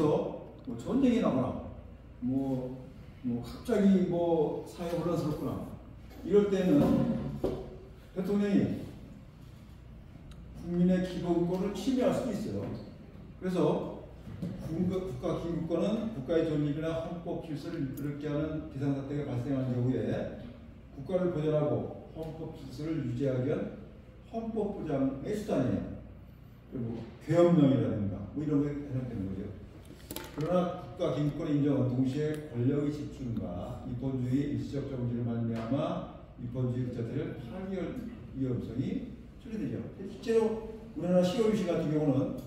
어디서 뭐 전쟁이 나거나 뭐 갑자기 뭐 사회 혼란스럽거나 이럴 때는 대통령이 국민의 기본권을 침해할 수도 있어요. 그래서 국가 기본권은 국가의 존립이나 헌법 질서를 이끌게 하는 비상사태가 발생한 경우에 국가를 보존하고 헌법 질서를 유지하기 위한 헌법 보장의 수단이에요. 그리고 계엄령이라든가 뭐 이런 게 해당되는 거죠. 그러나 국가 기본권의 인정은 동시에 권력의 집중과 입헌주의의 일시적 정지를 말미암아 입헌주의 그 자체를 파기할 위험성이 초래되죠. 실제로 우리나라 시골유신 같은 경우는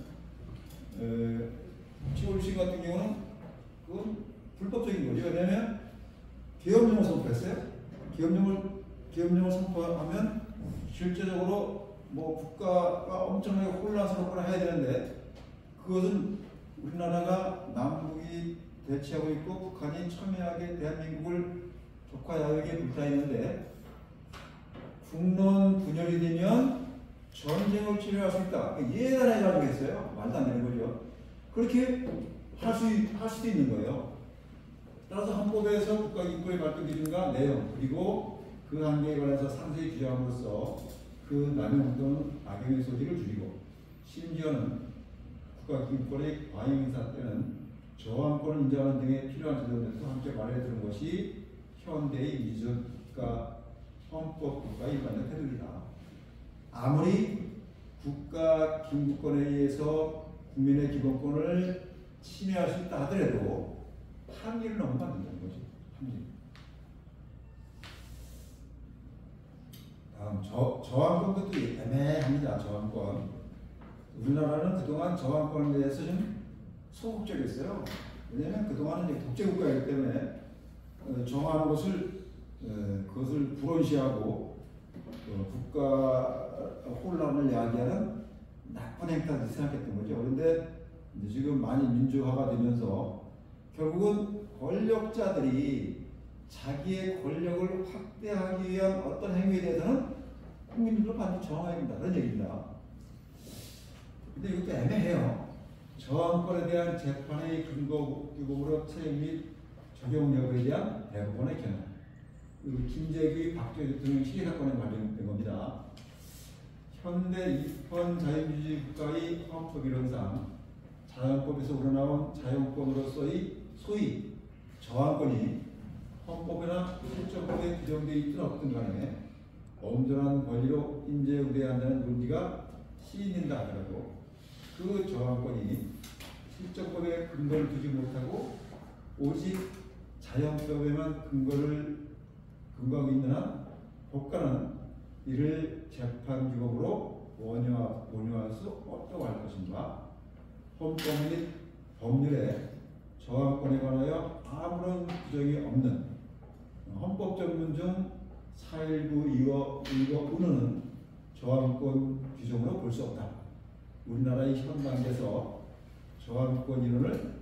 그건 불법적인 거죠. 왜냐하면 계엄령을 선포했어요. 계엄령을 선포하면 실제적으로 뭐 국가가 엄청나게 혼란스럽거나 해야 되는데 그것은 우리나라가 남북이 대치하고 있고 북한이 첨예하게 대한민국을 적화야역에 불타 있는데 국론 분열이 되면 전쟁을 치료할 수 있다. 예단해 가지고 했어요. 말도 안 되는 거죠. 그렇게 할 수도 있는 거예요. 따라서 헌법에서 국가기본권의 발동 기준과 내용 그리고 그 한계에 관해서 상세히 규정함으로써 그 남용 또는 악용의 소지를 줄이고 심지어는 국가기본권의 과잉 행사 때는 저항권을 인정하는 등의 필요한 제도들도 함께 마련해 두는 것이 현대의 민주주의가 헌법 국가의 일반적 태도이다. 아무리 국가 기본권에 의해서 국민의 기본권을 침해할 수 있다 하더라도 한계를 넘으면 안 된다는 거죠. 한계. 다음 저항권 것도 애매합니다. 저항권. 우리나라는 그동안 저항권에 대해서 좀 소극적이었어요. 왜냐하면 그동안은 이제 독재국가이기 때문에 정하는 것을 그것을 불온시하고 국가 혼란을 야기하는 나쁜 행태를 생각했던 거죠. 그런데 이제 지금 많이 민주화가 되면서 결국은 권력자들이 자기의 권력을 확대하기 위한 어떤 행위에 대해서는 국민들도 반드시 정해야 된다. 그런 얘기입니다. 근데 이것도 애매해요. 저항권에 대한 재판의 근거로 책임 및 적용 여부에 대한 대법원의 견해. 그리고 김재규, 박정희 대통령 시기 사건에 관련된 겁니다. 현대 입헌 자유민주주의 국가의 헌법 이론상 자연법에서 우러나온 자연권으로서의 소위 저항권이 헌법이나 실정법에 규정되어 있든 없든 간에 엄정한 권리로 인재우대한다는 논리가 시인된다 하더라도 그 저항권이 실정법에 근거를 두지 못하고 오직 자연법에만 근거하고 있는 한 법관은 이를 재판기법으로 원유할 수 없다고 할 것인가. 헌법 및 법률에 저항권에 관하여 아무런 규정이 없는 헌법 전문 중 4.19 의거 운운은 저항권 규정으로 볼 수 없다. 우리나라의 현 단계에서 저항권 이론을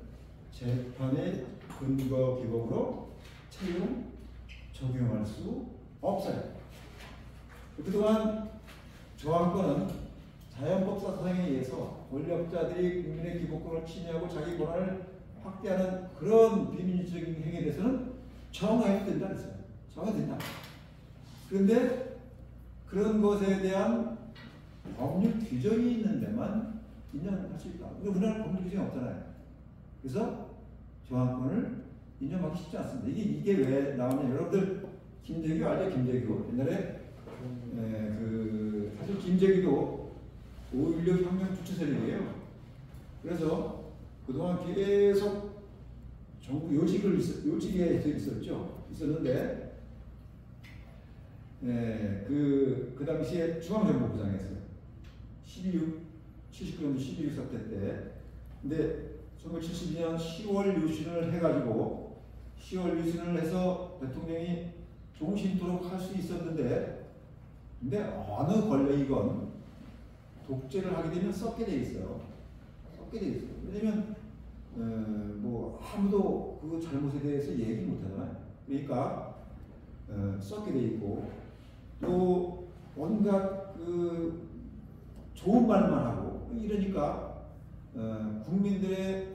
재판의 근거 기법으로 채용, 적용할 수 없어요. 그동안 저항권은 자연법사 사상에 의해서 권력자들이 국민의 기본권을 침해하고 자기 권한을 확대하는 그런 비민주적인 행위에 대해서는 정해도 된다 그랬어요. 정해도 된다. 그런데 그런 것에 대한 법률 규정이 있는 데만 인정할 수 있다. 근데 우리나라는 법률 규정이 없잖아요. 그래서 저항권을 인정하기 쉽지 않습니다. 이게 왜 나오냐. 여러분들 김재규 알죠? 김재규. 옛날에 사실 김재규도 5.16 혁명 주체 세력이에요. 그래서 그동안 계속 정부 요직에 있었는데 그 당시에 중앙정보부장이었어요. 79년도 12.6 사태 때. 근데 1972년 10월 유신을 해가지고 10월 유신을 해서 대통령이 종신토록 할 수 있었는데 근데 어느 권력이건 독재를 하게 되면 썩게 돼 있어요. 썩게 돼 있어요. 왜냐면 뭐 아무도 그 잘못에 대해서 얘기 못 하잖아요. 그러니까 썩게 돼 있고 또 온갖 그 좋은 말만 하고 이러니까 국민들의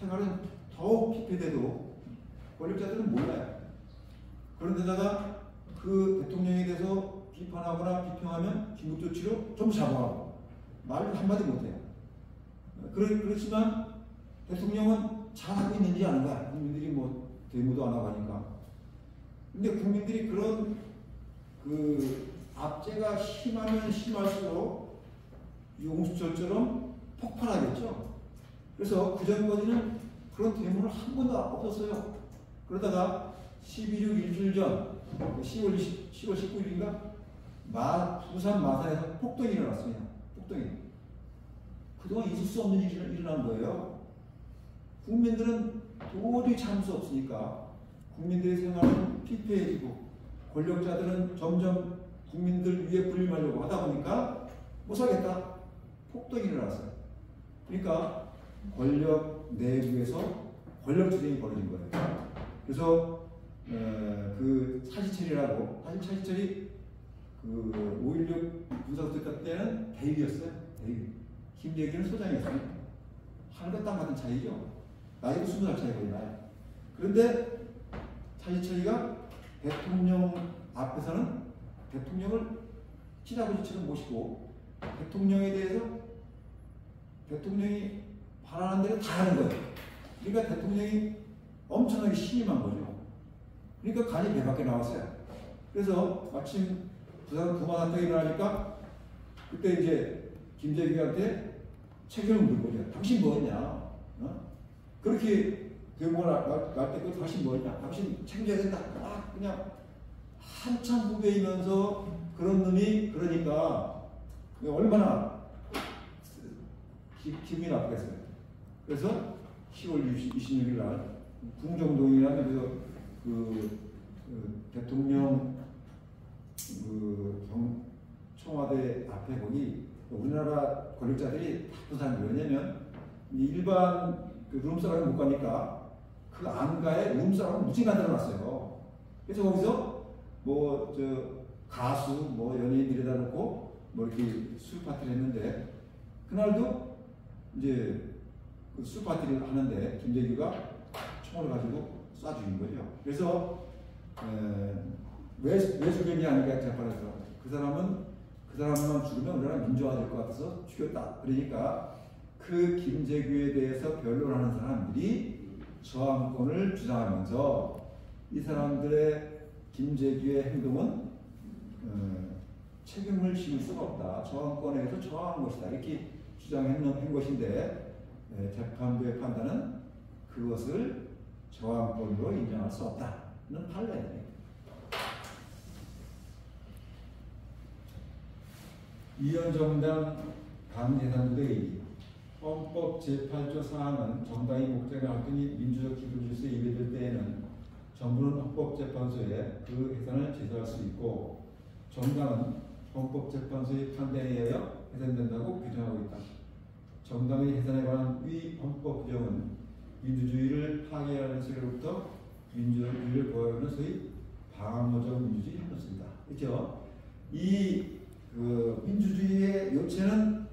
생활은 더욱 피폐돼도 권력자들은 몰라요. 그런데다가 그 대통령에 대해서 비판하거나 비평하면 긴급조치로 좀 잡아가고 말을 한마디 못해요. 그렇지만 대통령은 잘하고 있는지 아는가? 국민들이 뭐 대모도 안 하고 하니까. 근데 국민들이 그런 그 압제가 심하면 심할수록 용수철처럼 폭발하겠죠. 그래서 그 전까지는 그런 대모는 한 번도 없었어요. 그러다가 12.6 일주일 전 10월 19일인가 부산 마산에서 폭동이 일어났습니다. 폭동이. 그동안 있을 수 없는 일이 일어난 거예요. 국민들은 도저히 참을 수 없으니까 국민들의 생활은 피폐해지고 권력자들은 점점 국민들 위에 불림하려고 하다 보니까 못 살겠다. 폭동이 일어났어요. 그러니까 권력 내부에서 권력투쟁이 벌어진 거예요. 그래서 그 차시철이라고 사실 차시철이 그 5.16 군사투쟁 때는 대위였어요. 대위. 김대기는 소장이었어요. 하늘과 땅 같은 차이죠. 나이도 20살 차이가 나요. 그런데 차시철이가 대통령 앞에서는 대통령을 치다부지처럼 모시고 대통령에 대해서 대통령이 바라는 대로 다 하는 거예요. 그러니까 대통령이 엄청나게 신임한 거죠. 그러니까 간이 배 밖에 나왔어요. 그래서 마침 부산 구만한테 일어나니까 그때 이제 김재규한테 책임을 묻는 거죠. 당신 뭐였냐? 어? 그렇게 대모가 날 때 그 당신 뭐였냐? 당신 책임져야 된다. 그냥 한참 후배이면서 그런 놈이 그러니까 얼마나 기분이 나쁘겠어요. 그래서 10월 26일 날 궁정동이라는 그 대통령 청와대 앞에 거기 우리나라 권력자들이 다부산 왜냐면 일반 그 룸사롱을 못 가니까 그 안가에 룸사롱을 무지 만들어놨어요. 그래서 거기서 뭐 저 가수 뭐 연예인 데려다 놓고 뭐 이렇게 술 파티를 했는데 그날도 이제 그 술 파티를 하는데 김재규가 총을 가지고 쏴 죽인 거죠. 그래서 왜 죽였냐 하니까 재판에서 그 사람만 죽으면 우리나라 민주화 될 것 같아서 죽였다. 그러니까 그 김재규에 대해서 변론하는 사람들이 저항권을 주장하면서 이 사람들의 김재규의 행동은 책임을 지을 수가 없다. 저항권에 대해서 저항한 것이다. 이렇게 주장한 것인데 재판부의 판단은 그것을 저항권으로 인정할 수 없다는 판례입니다. 이현정당 당대상부의 헌법 제8조 사항은 정당이 목적을 활동이 민주적 기본 질서에 예배될 때에는 정부는 헌법재판소에 그 해산을 제소할 수 있고 정당은 헌법재판소의 판단에 의하여 해산된다고 규정하고 있다. 정당의 해산에 관한 위 헌법 규정은 민주주의를 파괴하는 세력로부터 민주주의를 보호하는 소위 방어적 민주주의를 넣습니다. 그렇죠? 이 민주주의의 요체는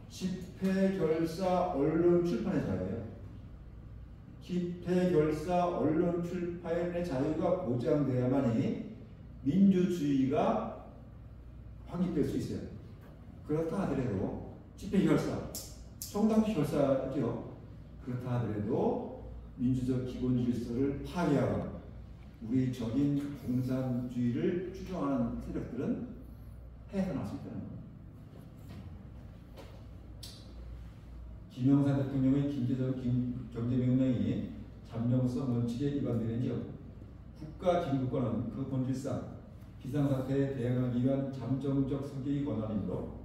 집회, 결사, 언론, 출판의 자유예요. 집회, 결사, 언론, 출판의 자유가 보장돼야만이 민주주의가 확립될 수 있어요. 그렇다 하더라도 집회, 결사, 정당 결사죠. 그렇다 하더라도 민주적 기본 질서를 파괴하거나 우리 적인 공산주의를 추종하는 세력들은 해산할 수 있다는 겁니다. 김영삼 대통령의 경제적 경제명령이 잠정성 원칙에 위반되는지요. 국가긴급권은 그 본질상 비상사태에 대응하기 위한 잠정적 성격의 권한이므로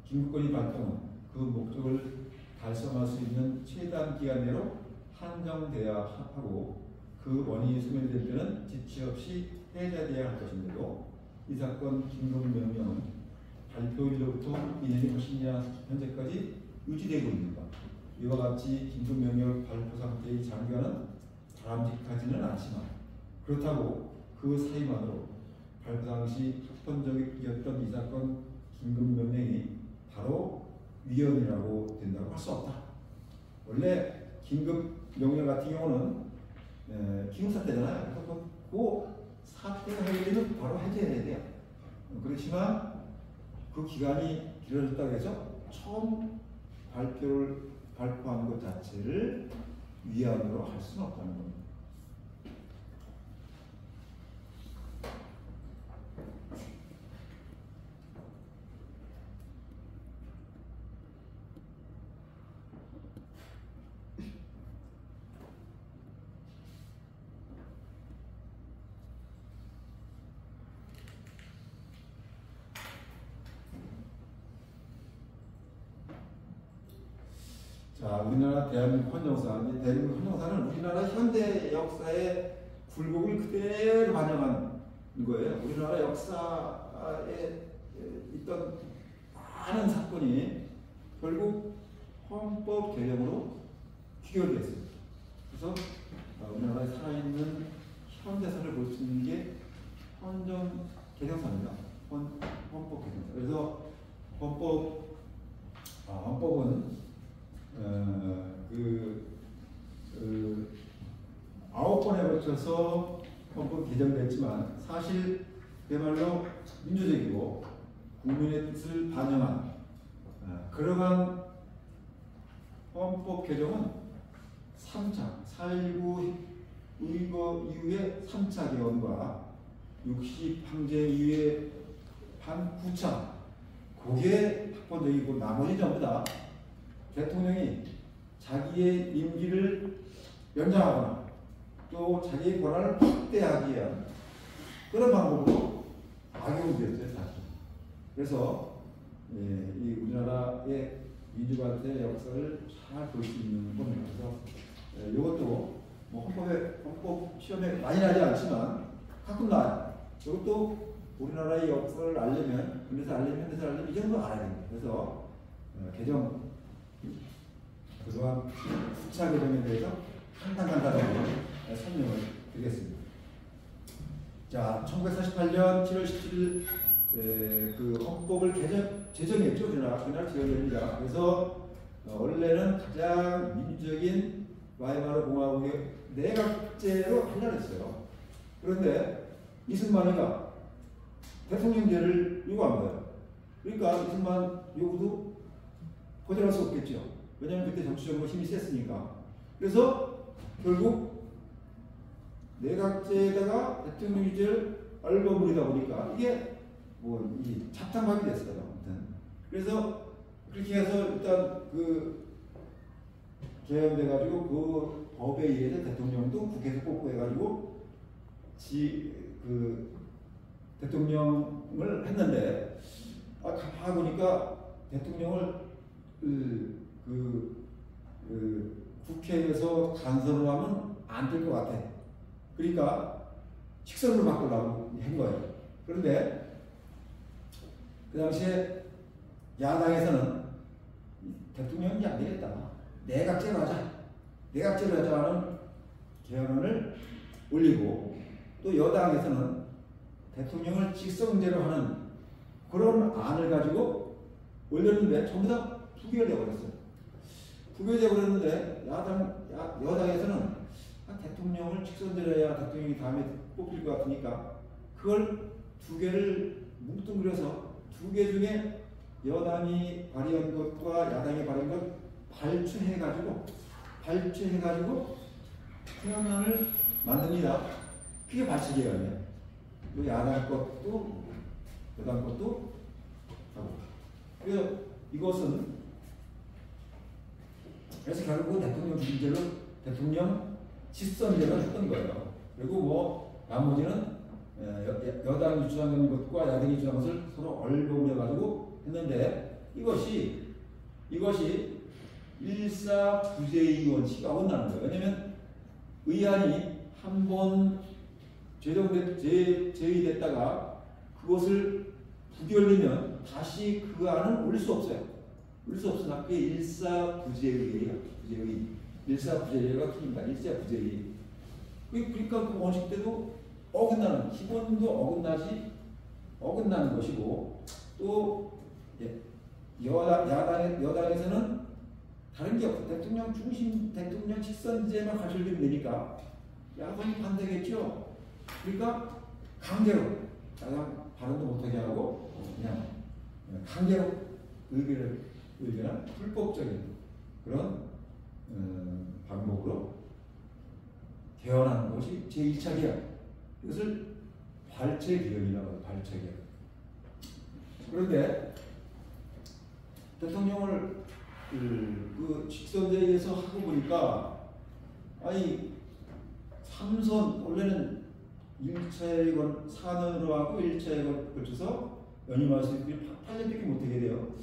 긴급권의 발동은 그 목적을 달성할 수 있는 최단 기간 내로 한정돼야 하고 그 원인이 소멸될 때는 지체 없이 해제돼야 할 것인데도 이 사건 긴급명령은 발표일로부터 2년이 훨씬 현재까지 유지되고 있는가. 이와 같이 긴급명령 발표 상태의 장기화는 바람직하지는 않지만 그렇다고 그 사이만으로 발표 당시 합헌적이었던 이 사건 긴급명령이 바로 위헌이라고 된다고 할 수 없다. 원래 긴급 명령 같은 경우는 기흥사태잖아요. 그래서 그 사태가 해결되면 바로 해제해야 돼요. 그렇지만 그 기간이 길어졌다고 해서 처음 발표한 것 자체를 위안으로 할 수는 없다는 겁니다. 자, 우리나라 대한민국 헌정사. 대한민국 헌정사는 우리나라 현대 역사의 굴곡을 그대로 반영한 거예요. 우리나라 역사에 있던 많은 사건이 결국 헌법 개정으로 귀결됐습니다. 그래서 우리나라에 살아있는 현대사를 볼 수 있는 게 헌정 개정사입니다. 헌법 개정사. 그래서 헌법은 9번에 걸쳐서 헌법 개정됐지만 사실 그야말로 민주적이고 국민의 뜻을 반영한 그러한 헌법 개정은 3차 4.19 의거 이후의 3차 개헌과 60 항쟁 이후의 한 9차 그게 합헌적이고 나머지 전부 다 대통령이 자기의 임기를 연장하거나 또 자기의 권한을 확대하기 위한 그런 방법으로 악용되었어요, 사실. 그래서 이 우리나라의 민주화의 역사를 잘 볼 수 있는 겁니다. 그래서 이것도 뭐 헌법 시험에 많이 나지 않지만 가끔 나와요. 이것도 우리나라의 역사를 알려면, 현대사를 알려면 이 정도 알아야 됩니다. 그래서 개정 그동안 9차 개정에 대해서 간단하게 설명을 드리겠습니다. 자, 1948년 7월 17일 그 헌법을 제정했죠. 우리나라 제정됩니다. 그래서 원래는 가장 민주적인 와이마르 공화국의 내각제로 하려고 했어요. 그런데 이승만이가 대통령제를 요구한 거예요. 그러니까 이승만 요구도 거절할 수 없겠죠. 왜냐하면 그때 정치적으로 힘이 셌으니까. 그래서 결국 내각제에다가 대통령제를 얽어버리다 보니까 이게 뭐 이 잡탕밥이 됐어요. 아무튼. 그래서 그렇게 해서 일단 그 개헌돼가지고 그 법에 의해서 대통령도 국회에서 뽑고 해가지고 그 대통령을 했는데 가만 보니까 대통령을 국회에서 간섭을 하면 안 될 것 같아. 그러니까 직선으로 바꾸려고 한 거예요. 그런데 그 당시에 야당에서는 대통령이 안 되겠다. 내각제로 하자. 내각제로 하자는 개헌안을 올리고 또 여당에서는 대통령을 직선제로 하는 그런 안을 가지고 올렸는데 전부 다 부결되어 버렸어요. 부결되어 버렸는데 여당에서는 대통령을 직선제로 해야 대통령이 다음에 뽑힐 것 같으니까 그걸 두 개를 뭉뚱그려서 두 개 중에 여당이 발의한 것과 야당이 발의한 것 발췌해가지고 개헌안을 만듭니다. 그게 발췌개헌이에요. 야당 것도 여당 것도 하고. 그래서 이것은 그래서 결국 대통령 중재로 대통령 직선제로 했던 거예요. 그리고 뭐 나머지는 여당이 주장하는 것과 야당이 주장하는 것을 서로 얽어버려 가지고 했는데 이것이 일사부재의 원칙이 어긋나는 거예요. 왜냐하면 의안이 한번 제의됐다가 그것을 부결되면 다시 그 안은 올릴 수 없어요. 올릴 수 없으나 그게 일사부재의예요. 일사부재의가 틀립니다. 일사부재의. 그러니까 그 원칙 때도 어긋나는, 기본도 어긋나는 것이고 또 여당에서는 다른 게 없어. 대통령 중심, 대통령 직선제만 가져오면 되니까 야당이 반대겠죠. 그러니까 강제로 야당 발언도 못하게 하고 그냥 강제로 의견은 불법적인 그런 방법으로 개헌하는 것이 제1차 개헌. 이것을 발췌개헌이라고 해요. 발췌개헌. 그런데 대통령을 그 직선제에서 하고 보니까 아니 3선 원래는 1차에 4년으로 하고 1차에 걸쳐서 연임할 수 있고 8년밖에 못하게 돼요.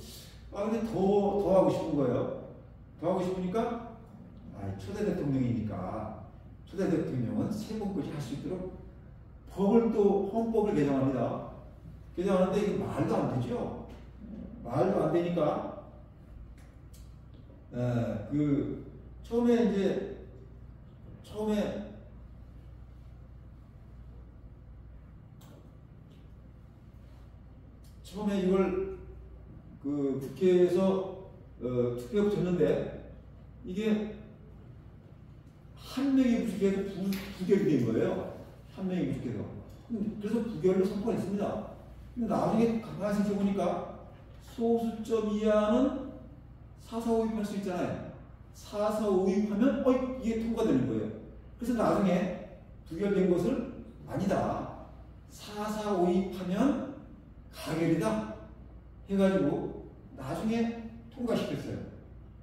근데 더 하고 싶은 거예요. 더 하고 싶으니까 초대 대통령이니까 초대 대통령은 3번까지 할 수 있도록 법을 또 헌법을 개정합니다. 개정하는데 이게 말도 안 되죠. 말도 안 되니까 처음에 이걸 그 국회에서 투표가 붙였는데 이게 한 명이 부족해서 부결이 된 거예요. 한 명이 부족해서. 그래서 부결로 선포가 됐습니다. 근데 나중에 가만히 생각해보니까 소수점 이하는 4, 4, 5입 할 수 있잖아요. 4, 4, 5입 하면 이게 통과되는 거예요. 그래서 나중에 부결된 것을 아니다. 4, 4, 5입 하면 가결이다 해가지고 나중에 통과시켰어요.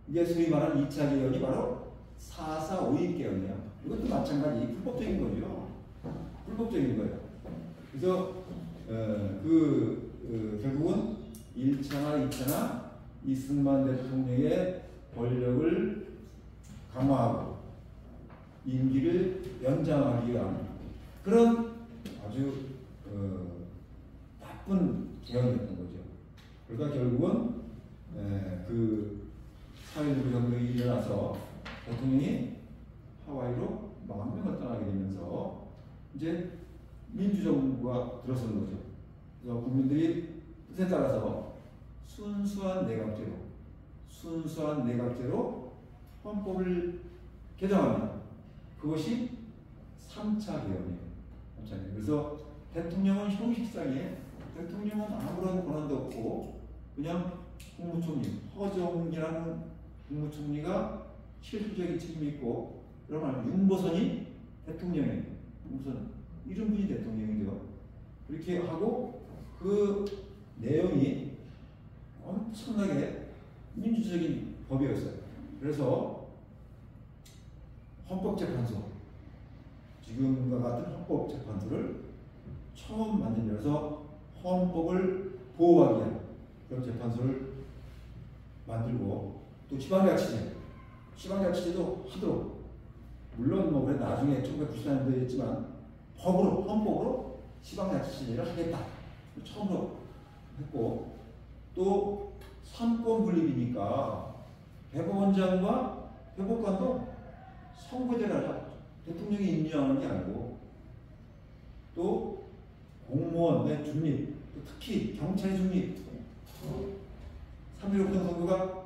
이게 소위 말하는 2차 개헌이 바로 4, 4, 5입 개헌이에요. 이것도 마찬가지 불법적인 거죠. 불법적인 거예요. 그래서 결국은 1차나 2차나 이승만 대통령의 권력을 강화하고 임기를 연장하기 위한 그런 아주 나쁜 개헌이었던 거죠. 그러니까 결국은 그 4.19 혁명이 일어나서 대통령이 하와이로 망명을 떠나게 되면서 이제 민주정부가 들어서는 거죠. 그래서 국민들이 뜻에 따라서 순수한 내각제로 헌법을 개정합니다. 그것이 3차 개헌이에요. 그래서 대통령은 형식상에 대통령은 아무런 권한도 없고 그냥 국무총리 허정이라는 국무총리가 실질적인 책임이 있고 그러면 윤보선이 대통령이에요. 윤보선 이런 분이 대통령이죠. 그렇게 하고 그 내용이 엄청나게 민주적인 법이었어요. 그래서 헌법재판소 지금과 같은 헌법재판소를 처음 만들면서 헌법을 보호하기 위한 그런 재판소를 만들고 또 지방자치제도 하도록 물론 그래 나중에 1994년도에 했지만 헌법으로 지방자치제를 하겠다 처음으로 했고 또 3권 분립이니까 대법원장과 대법관도 선거제를 하자. 대통령이 임명하는 게 아니고 또 공무원의 중립, 특히 경찰의 중립. 3.15 부정선거가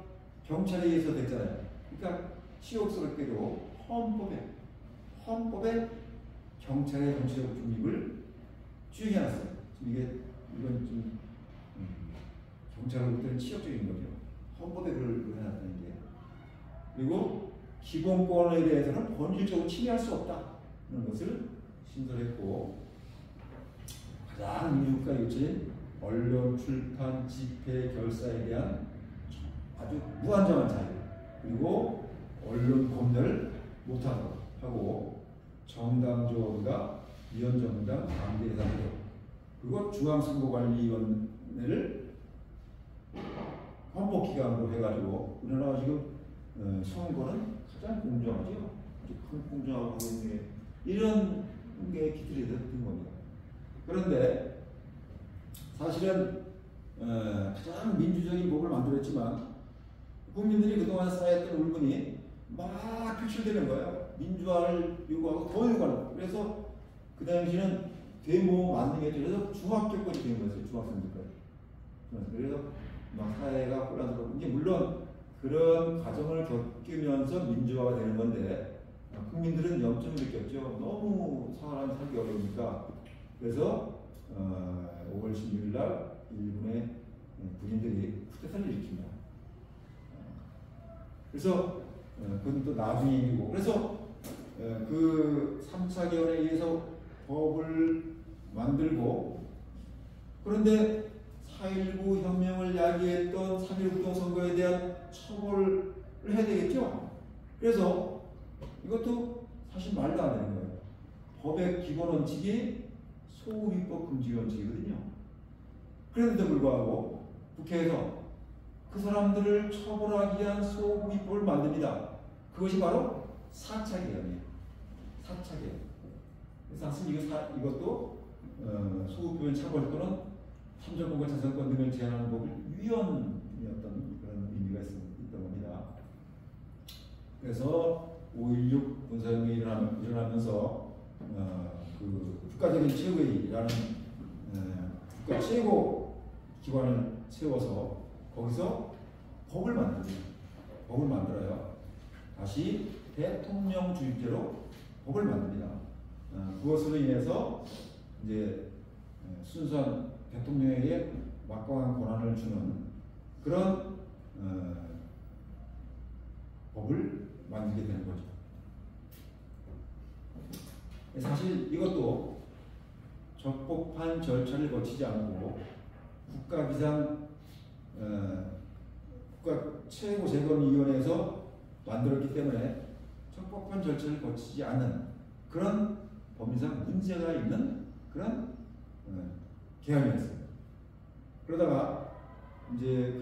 경찰에 의해서 됐잖아요. 그러니까 치욕스럽게도 헌법에 경찰의 정치적 중립을 주의해놨어요. 이건 좀 경찰로부터는 치욕적인 거죠. 헌법에 그걸 해놨다는 게. 그리고 기본권에 대해서는 본질적으로 침해할 수 없다는 것을 신설했고 가장 민주국가 유치인 언론, 출판, 집회, 결사에 대한 아주 무한정한 자유 그리고 언론 검열을 못하도록 하고 정당 조합과 위원정당 강제 해산제도 그리고 중앙선거관리위원회를 헌법기관으로 해가지고 우리나라가 지금 선거는 가장 공정하죠. 공정하고 있는 이런 게 기틀이 됐던 겁니다. 그런데 사실은 가장 민주적인 법을 만들었지만 국민들이 그동안 쌓였던 울분이 막 표출되는 거예요. 민주화를 요구하고 더 요구하는. 그래서 그 당시는 대모 만능했죠. 그래서 중학교까지 된 거였어요. 중학생들까지. 그래서 막 사회가 혼란스럽고 이제 물론 그런 과정을 겪으면서 민주화가 되는 건데 국민들은 0점을 느꼈죠. 너무 사람이 살기 어려우니까. 그래서 5월 16일 날 일본의 군인들이 쿠데타를 일으킵니다. 그래서 그건 또 나중에 일이고, 그래서 그 3차 개헌에 의해서 법을 만들고, 그런데 4.19 혁명을 야기했던 3.1 부정선거에 대한 처벌을 해야 되겠죠. 그래서 이것도 사실 말도 안 되는 거예요. 법의 기본 원칙이 소위법 금지 원칙이거든요. 그런데도 불구하고 국회에서 그 사람들을 처벌하기 위한 소위법을 만듭니다. 그것이 바로 4차 개헌이에요. 4차 개헌. 그래서 사실 이것도 소위법의 처벌 또는 참정권과 재산권 등을 제한하는 법을 위헌이었던 그런 의미가 있던 겁니다. 그래서 5.16 군사혁명이 일어나면서 그 국가적인 최고위라는 국가 최고 기관을 세워서 거기서 법을 만들어요. 다시 대통령주의제로 법을 만듭니다. 그것으로 인해서 이제 순수한 대통령에게 막강한 권한을 주는 그런 법을 만들게 되는 거죠. 사실 이것도 적법한 절차를 거치지 않고 국가 최고재건위원회에서 만들었기 때문에 적법한 절차를 거치지 않는 그런 법리상 문제가 있는 그런 개헌이었어요. 그러다가 이제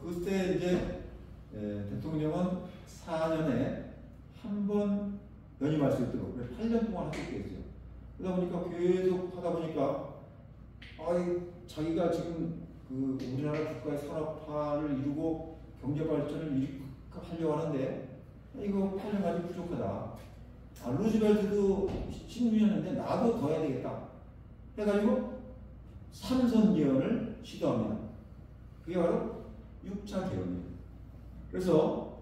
그때 이제 대통령은 4년에 한 번 연임할 수 있도록 8년 동안 하게 됐어요. 그러다 보니까 계속 하다 보니까 자기가 지금 그 우리나라 국가의 산업화를 이루고 경제 발전을 하려고 하는데 이거 8년 가지고 부족하다. 루즈벨트도 16년인데 나도 더 해야 되겠다. 해가지고 3선 개헌을 시도합니다. 그게 바로 6차 개헌이에요. 그래서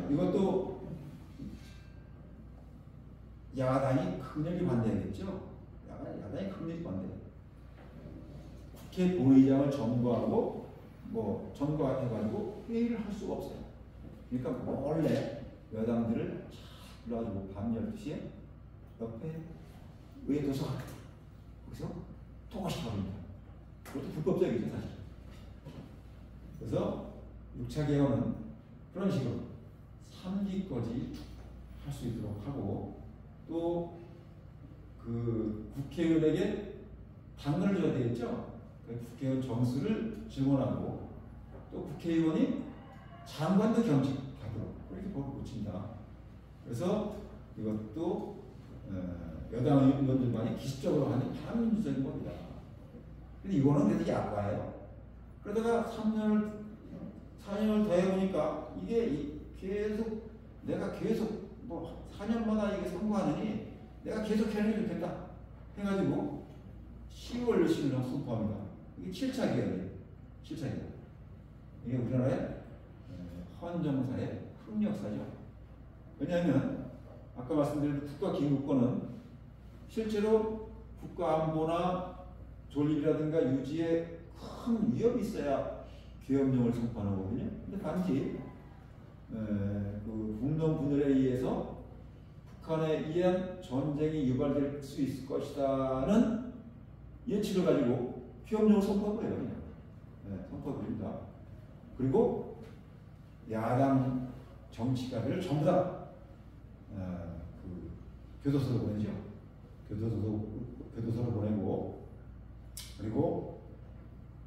이것도 야당이 강력히 반대하겠죠. 야당이 강력히 반대해요. 국회 본의장을 점거하고 점거해가지고 회의를 할 수가 없어요. 그러니까 몰래 여당들을 불러가지고 밤 12시에 옆에 의회 도서관 거기서 통화시켜 버립니다. 그것도 불법적이죠 사실. 그래서 6차 개헌은 그런 식으로 3기까지 할 수 있도록 하고, 또 그 국회의원에게 당근을 줘야 되겠죠. 국회의원 정수를 증언하고, 또 국회의원이 장관도 겸직하도록 그렇게 법을 고친다. 그래서 이것도 여당 의원들만이 기습적으로 하는 반민주적인 법이다. 근데 이거는 그래도 약과예요. 그러다가 4년을 더 해보니까 이게 계속 내가 계속 4년마다 이게 선거하느니 내가 계속 하는 게 좋겠다 해가지고 10월 10일 날 선포합니다. 이게 7차 개헌이에요. 7차 개헌. 이게 우리나라의 헌정사의 흑역사죠. 왜냐하면 아까 말씀드린 국가기득권은 실제로 국가안보나 존립이라든가 유지에 큰 위협이 있어야 계엄령을 선포하는 거거든요. 근데 단지 그 국론 분열에 의해서 북한에 의한 전쟁이 유발될 수 있을 것이다는 예측을 가지고 계엄령을 선포해버려요. 그냥 선포해버립니다. 그리고 야당 정치가들을 전부 다 그 교도소로 보내죠. 교도소로 보내고, 그리고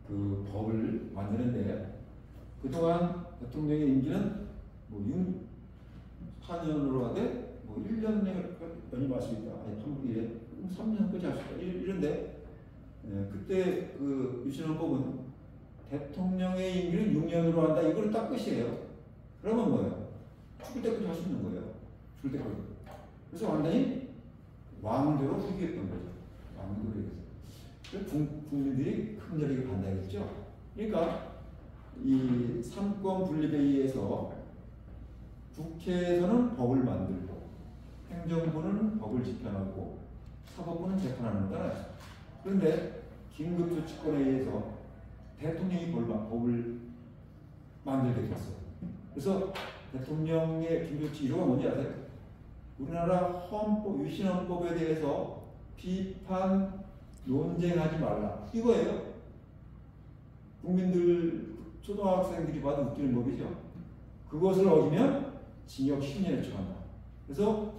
그 법을 만드는데 그동안 대통령의 임기는 4년으로 하되 1년 연임할 수 있다. 아니 3년까지 할 수 있다. 이런데 그때 그 유신헌법은 대통령의 임기는 6년으로 한다. 이걸 딱 끝이에요. 그러면 뭐예요? 죽을 때까지 할 수 있는 거예요. 죽을 때까지. 그래서 완전히 왕대로 후기했던 거죠. 왕대로 해서. 국민들이 큰 열이 반대하겠죠. 그러니까 이 삼권 분립에 의해서 국회에서는 법을 만들고 행정부는 법을 집행하고 사법부는 재판하는 거잖아요. 그런데 긴급조치권에 의해서 대통령이 법을 만들게 됐어요. 그래서 대통령의 긴급조치 1호가 뭔지 아세요? 우리나라 헌법, 유신헌법에 대해서 비판, 논쟁하지 말라. 이거예요. 국민들, 초등학생들이 봐도 웃기는 법이죠. 그것을 어기면 징역 10년에 처한다. 그래서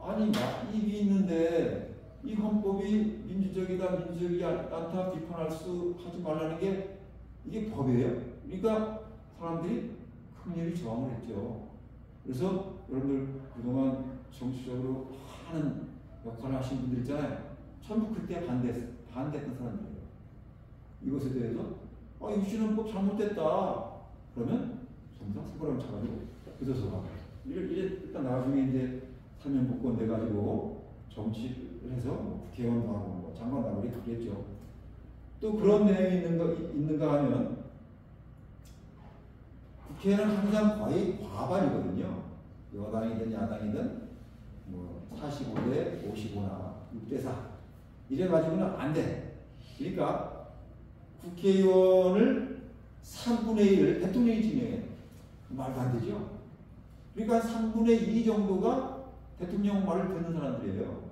아니 입이 있는데 이 헌법이 민주적이다, 민주적이지 않다 비판할 수 하지 말라는 게 이게 법이에요. 그러니까 사람들이 극렬히 저항을 했죠. 그래서 여러분들 그동안 정치적으로 많은 역할을 하신 분들 있잖아요. 전부 그때 반대했던 사람들이에요. 이것에 대해서 유신헌법 잘못됐다. 그러면 정상 선거랑 차가지고 그래서 일단 나중에 이제 사면 복권 돼가지고 정치를 해서 국회의원도 하고 뭐 장관도 하고 그랬죠. 또 그런 내용이 있는가 하면 국회는 항상 거의 과반이거든요. 여당이든 야당이든 뭐 45대 55나 6대 4 이래가지고는 안 돼. 그러니까 국회의원을 3분의 1을 대통령이 지명해. 말도 안 되죠. 그러니까 3분의 2 정도가 대통령 말을 듣는 사람들이에요.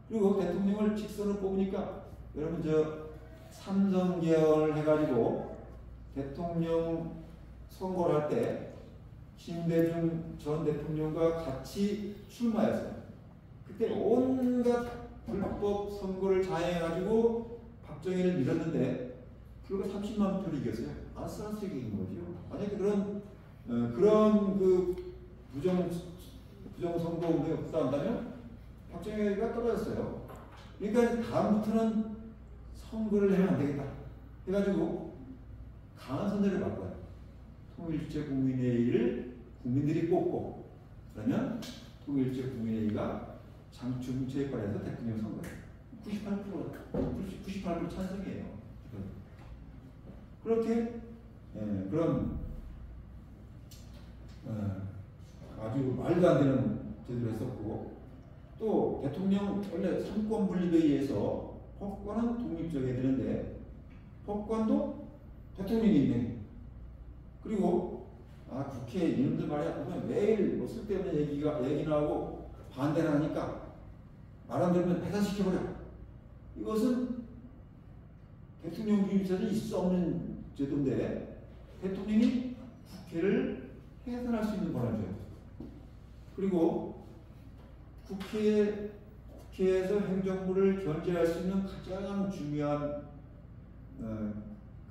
그리고 대통령을 직선으로 뽑으니까 여러분 삼성계열 해가지고 대통령 선거를 할 때 김대중 전 대통령과 같이 출마했어요. 그때 온갖 불법 선거를 자행해가지고 박정희를 밀었는데 불과 30만 표를 이겼어요. 아슬아슬하게 이긴 거죠. 만약에 그런 그 부정선거 운동이 없었다면 박정희가 떨어졌어요. 그러니까 다음부터는 선거를 하면 안 되겠다 해가지고 강한 선제를 바꿔요. 통일주체 국민회의를 국민들이 뽑고 그러면 통일주체 국민회의가 장충체육관에서 대통령 선거예요. 98% 찬성이에요. 그렇게 그런 아주 말도 안 되는 제도를 했었고 또 대통령 원래 삼권 분립에 의해서 법관은 독립적이어야 되는데 법관도 대통령이 임명해요. 그리고 국회 이놈들 말이야 보면 매일 뭐 쓸데없는 얘기 나오고 반대를 하니까 말 안 들으면 폐산시켜버려. 이것은 대통령 중임제도 있을 수 없는 제도인데 대통령이 국회를 해산할 수 있는 권한이죠. 그리고 국회에서 행정부를 견제할 수 있는 가장 중요한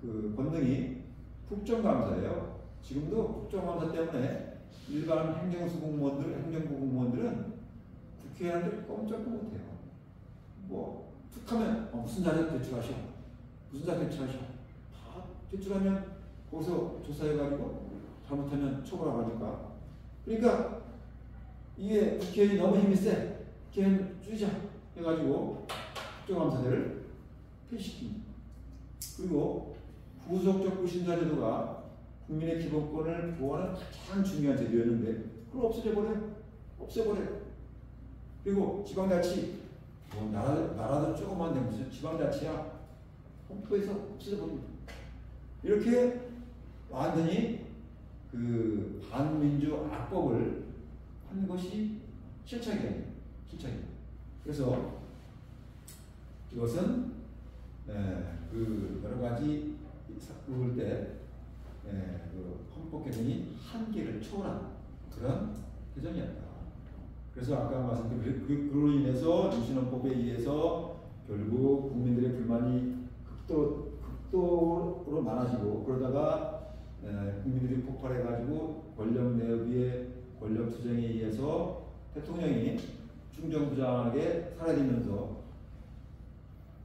그 권능이 국정감사예요. 지금도 국정감사 때문에 일반 행정부 공무원들은 국회의원들 꼼짝도 못해요. 뭐 툭하면 무슨 자료 제출하셔, 무슨 자료 제출하셔, 다 제출하면 거기서 조사해가지고 잘못하면 처벌하니까. 그러니까 이게 국회의원이 너무 힘이 세, 국회의원 줄이자 해가지고 국정감사들을 폐지시킵니다. 그리고 구속적 불신자제도가 국민의 기본권을 보호하는 가장 중요한 제도였는데 그걸 없애버려요. 그리고 지방자치, 뭐 나라도 조그만데 무슨 지방자치야, 헌법에서 없애버립니다. 이렇게 완전히 그 반민주 악법을 한 것이 실착이에요. 그래서 이것은 그 여러 가지 볼 때 그 헌법 개정이 한계를 초월한 그런 개정이었다. 그래서 아까 말씀드린 그로 인해서 유신헌법에 의해서 결국 국민들의 불만이 극도로 많아지고 그러다가 국민들이 폭발해가지고 권력 내부의 권력 투쟁에 의해서 대통령이 중정부장하게 사라지면서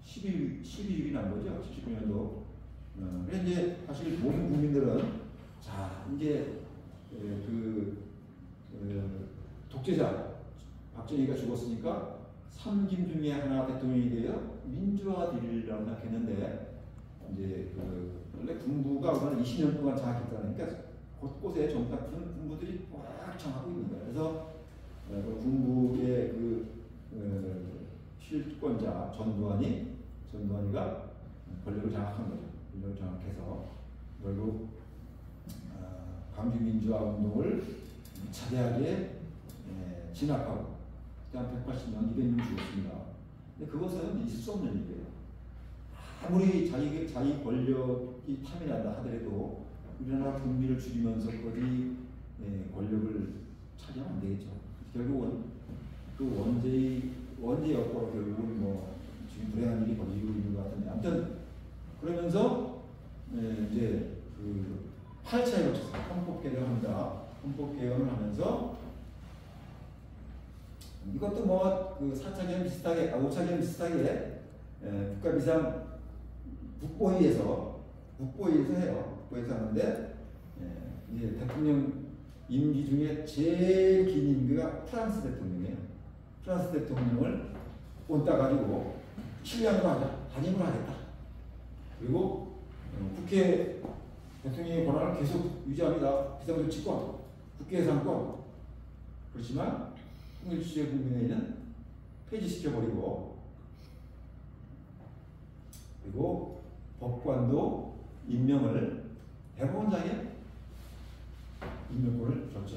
12.6이 난 거죠. 79년도. 그래서 이제 사실 모든 국민들은 자 이제 독재자 박정희가 죽었으니까 3김 중에 하나 대통령이 되어 민주화되리라고 생각했는데 이제 원래 군부가 우리나라 20년 동안 장악했다는 그러니까 곳곳에 전부 다 군부들이 꽉 장악하고 있는 거예요. 그래서 그 군부의 실권자 전두환이가 권력을 장악한 거죠. 권력을 장악해서 결국 광주민주화 운동을 차대하게 진압하고 그다음 180명, 200명 죽었습니다. 근데 그것은 있을 수 없는 일이에요. 아무리 자기 권력이 탐이 난다 하더라도 우리나라 국민을 죽이면서 거기 권력을 차지하면 안 되겠죠. 결국은 그 원죄의 여파로 결국은 뭐 지금 불행한 일이 벌어지고 있는 것 같은데 아무튼 그러면서 이제 그 8차에 걸쳐서 헌법 개정을 합니다. 헌법 개헌을 하면서 이것도 뭐 그 4차 개헌 비슷하게 5차 개헌 비슷하게 국가비상 국보회의에서 해요. 국보회의에서 하는데 이제 대통령 임기 중에 제일 긴 임기가 프랑스 대통령이에요. 프랑스 대통령을 꼰따 가지고 7년으로 하자. 단임을 하겠다. 그리고 국회 대통령의 권한을 계속 유지합니다. 비상조치권, 국회예산권. 그렇지만 통일주의 국민회의는 폐지시켜버리고 그리고 법관도 임명을 대법원장에 임명권을 줬죠.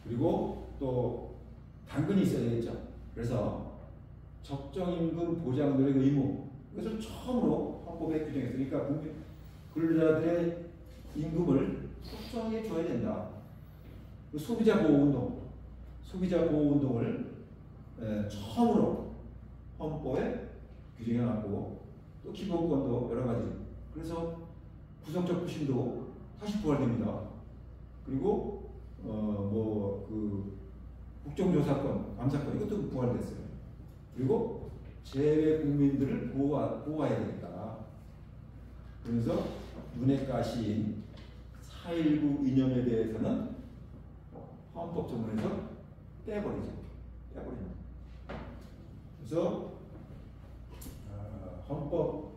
그리고 또 당근이 있어야 되겠죠. 그래서 적정임금 보장 노력 의무 이것을 처음으로 헌법에 규정했으니까 근로자들의 임금을 적정하게 줘야 된다. 소비자 보호 운동을 처음으로 헌법에 규정해놨고 또 기본권도 여러 가지. 그래서 구성적 부심도 다시 부활됩니다. 그리고 그 국정조사권, 감사권 이것도 부활됐어요. 그리고 재외 국민들을 보호해야 되겠다. 그래서 눈에 가시인 4.19 이념에 대해서는 헌법 전문에서 빼버리죠. 그래서 헌법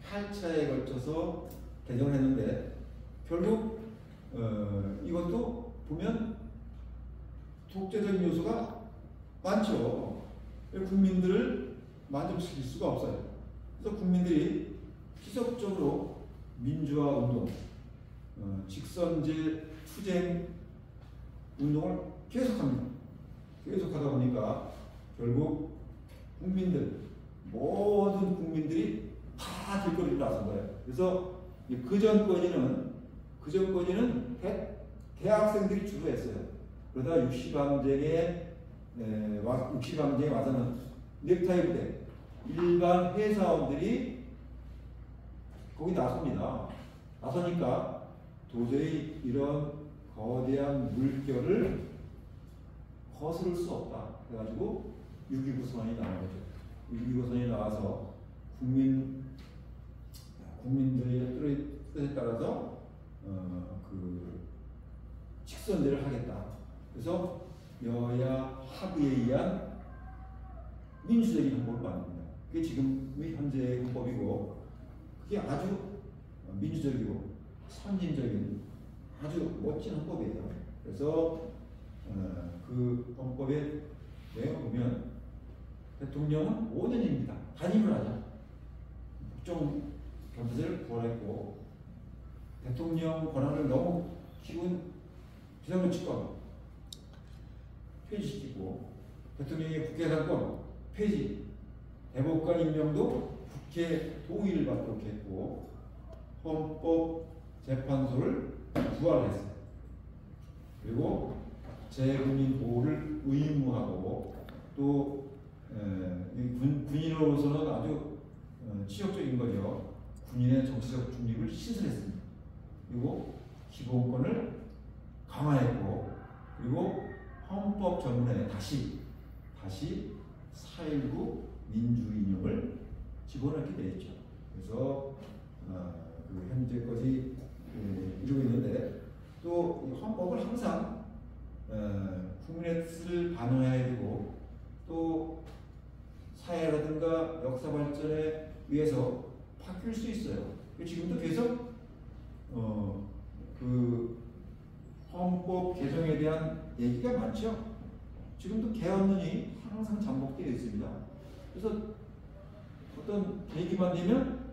8차에 걸쳐서 개정을 했는데 결국 이것도 보면 독재적인 요소가 많죠. 국민들을 만족시킬 수가 없어요. 그래서 국민들이 지속적으로 민주화 운동, 직선제 투쟁 운동을 계속합니다. 계속하다 보니까 결국 모든 국민들이 다 길거리로 나선 거예요. 그래서 그 전까지는 대학생들이 주로 했어요. 그러다 육시방쟁에 와서는 넥타이 부대, 일반 회사원들이 거기 나섭니다. 나서니까 도저히 이런 거대한 물결을 거스를 수 없다. 그래가지고 6.29 선언이 나온 거죠. 6.29 선언이 나와서 국민들의 뜻에 따라서 그 직선제를 하겠다. 그래서 여야 합의에 의한 민주적인 헌법을 만듭니다. 그게 지금의 현재의 헌법이고 그게 아주 민주적이고 선진적인 아주 멋진 헌법이에요. 그래서 그 헌법의 내용을 보면 대통령은 5년입니다. 단임을 하자. 국정 경제를 부활했고 대통령 권한을 너무 키운 비상조치권 폐지시키고 대통령의 국회의사권 폐지, 대법관 임명도 국회 동의를 받도록 했고 헌법재판소를 부활했어요. 그리고 재국민 보호를 의무하고 또 군인으로서는 아주 치욕적인 거죠. 군인의 정치적 중립을 신설했습니다. 그리고 기본권을 강화했고 그리고 헌법 전문에 다시 4.19 민주이념을 집어넣게 되었죠. 그래서 그 현재까지 이루고 있는데 또 헌법을 항상 국민의 뜻을 반영해야 되고 또 사회라든가 역사 발전에 위해서 바뀔 수 있어요. 지금도 계속 그 헌법 개정에 대한 얘기가 많죠. 지금도 개헌론이 항상 잠복되어 있습니다. 그래서 어떤 계기만 되면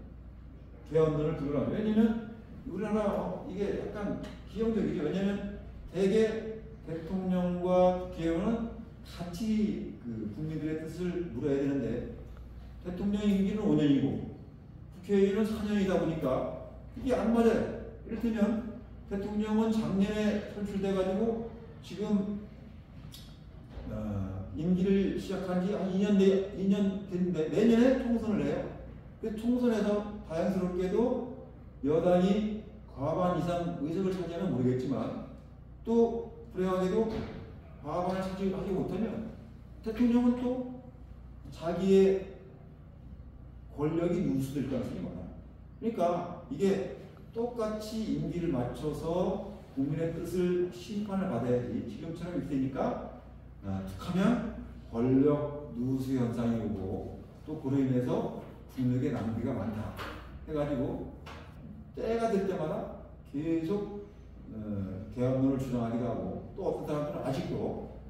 개헌론을 들으라. 왜냐면 우리나라 이게 약간 기형적이죠. 왜냐면 대개 대통령과 국회의원은 같이 그 국민들의 뜻을 물어야 되는데 대통령 임기는 5년이고 국회의원은 4년이다 보니까 이게 안 맞아요. 이를테면 대통령은 작년에 선출돼가지고 지금 임기를 시작한 지 한 2년 됐는데 내년에 통선을 해요. 그 통선에서 다행스럽게도 여당이 과반 이상 의석을 차지하면 모르겠지만 또 불행하게도 과반을 차지하지 못하면 대통령은 또 자기의 권력이 누수될 가능성이 많아요. 그러니까 이게 똑같이 임기를 맞춰서 국민의 뜻을 심판을 받아야지 지금처럼 이때니까 툭하면 권력 누수 현상이 오고 또 그로 인해서 국력의 낭비가 많다 해가지고 때가 될 때마다 계속 개헌론을 주장하기도 하고 또 어떤 사람들은 아직도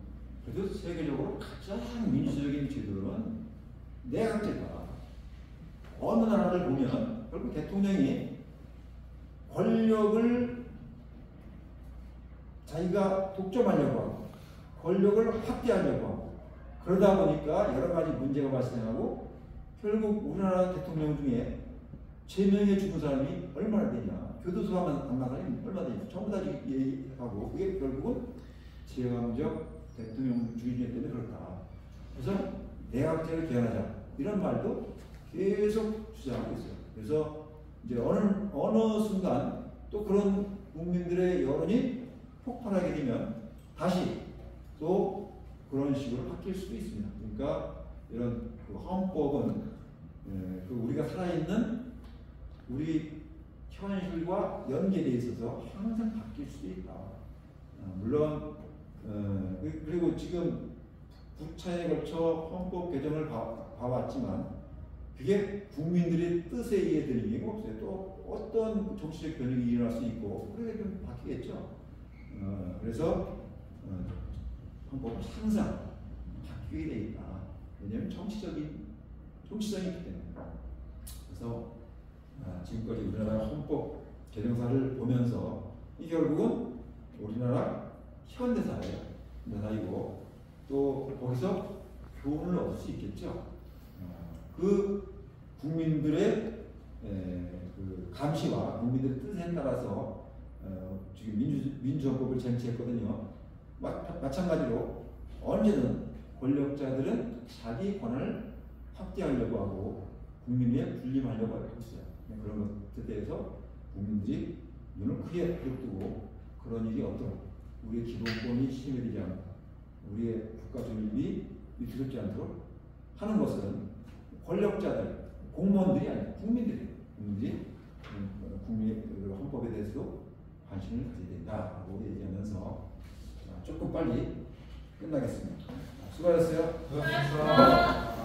그래도 세계적으로 가장 민주적인 제도는 내각제다. 어느 나라를 보면 결국 대통령이 권력을 자기가 독점하려고 하고 권력을 확대하려고 하고 그러다 보니까 여러 가지 문제가 발생하고 결국 우리나라 대통령 중에 3명의 죽은 사람이 얼마나 되냐. 교도소 안 간 사람이 얼마나 되냐. 전부 다 얘기하고 그게 결국은 제왕적 대통령 주의 때문에 그렇다. 그래서 내각제를 개헌하자. 이런 말도 계속 주장하고 있어요. 그래서 이제 어느 순간 또 그런 국민들의 여론이 폭발하게 되면 다시 또 그런 식으로 바뀔 수도 있습니다. 그러니까 이런 그 헌법은 그 우리가 살아있는 우리 현실과 연계되어 있어서 항상 바뀔 수도 있다. 물론 그리고 지금 9차에 걸쳐 헌법 개정을 봐왔지만 그게 국민들의 뜻에 의해 되는 게 없어요. 또 어떤 정치적 변혁이 일어날 수 있고 그게 좀 바뀌겠죠. 그래서 헌법은 항상 바뀌게 돼 있다. 왜냐하면 정치적이기 때문에. 그래서 지금까지 우리나라 헌법 개정사를 보면서 이 결국은 우리나라 현대사예요. 현대사이고 또 거기서 교훈을 얻을 수 있겠죠. 그 국민들의 그 감시와 국민들의 뜻에 따라서 지금 민주헌법을 쟁취했거든요. 마찬가지로 언제든 권력자들은 자기 권한을 확대하려고 하고 국민에 군림하려고 하고 있어요. 그런 것에 대해서 국민들이 눈을 크게 뜨고 그런 일이 없도록 우리의 기본권이 침해되지 않고 우리의 국가 존립이 위태롭지 않도록 하는 것은 권력자들, 공무원들이 아니라 국민들이 국민의 헌법에 대해서도 관심을 가져야 된다고 얘기하면서 조금 빨리 끝나겠습니다. 수고하셨어요. 수고하셨습니다.